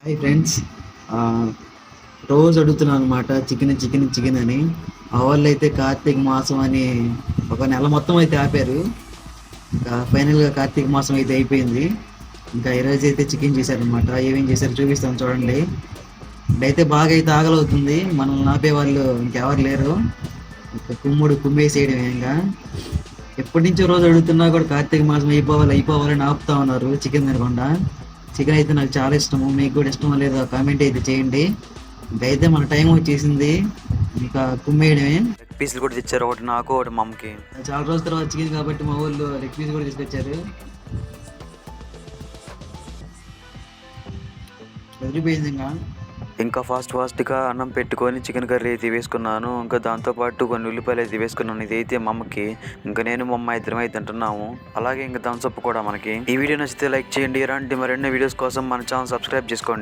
Hi friends. రోజు అడుగుతున్నాను అనమాట చికెన్ చికెన్ చికెన్ అని. ఆ వాళ్ళు అయితే కార్తీక మాసం అని ఒక నెల మొత్తం అయితే ఆపారు. ఇంకా ఫైనల్గా కార్తీక మాసం అయితే అయిపోయింది. ఇంకా ఈరోజు అయితే చికెన్ చేశారనమాట. ఏమేం చేశారు చూపిస్తాను చూడండి. ఇక్కడైతే బాగా అయితే ఆకలవుతుంది. మనల్ని ఆపే వాళ్ళు ఇంకెవరు లేరు. ఇంకా కుమ్మేసేయడం ఇంకా ఎప్పటి నుంచో రోజు అడుగుతున్నా కూడా కార్తీక మాసం అయిపోవాలని ఆపుతా ఉన్నారు చికెన్ తినకుండా. చికెన్ అయితే నాకు చాలా ఇష్టము. మీకు కూడా ఇష్టమో లేదో కామెంట్ అయితే చేయండి. ఇంకైతే మన టైం వచ్చేసింది, ఇంకా కుమ్మేయడమే. లెగ్ పీసులు కూడా తెచ్చారు, ఒకటి నాకు ఒకటి మా అమ్మకి. చాలా రోజుల తర్వాత చికెన్ కాబట్టి మా వాళ్ళు లెగ్ పీస్ కూడా తీసుకొచ్చారు. వదిలిపోయింది ఇంకా ఫాస్ట్గా అన్నం పెట్టుకొని చికెన్ కర్రీ అయితే వేసుకున్నాను. ఇంకా దాంతోపాటు కొన్ని ఉల్లిపాయలు అయితే వేసుకున్నాను. ఇదైతే మా అమ్మకి, ఇంకా నేను మా అమ్మ ఇద్దరం అయితే తింటున్నాము. అలాగే ఇంకా థమ్స్ అప్ కూడా మనకి. ఈ వీడియో నచ్చితే లైక్ చేయండి. ఇలాంటి మరిన్ని వీడియోస్ కోసం మన ఛానల్ సబ్స్క్రైబ్ చేసుకోండి.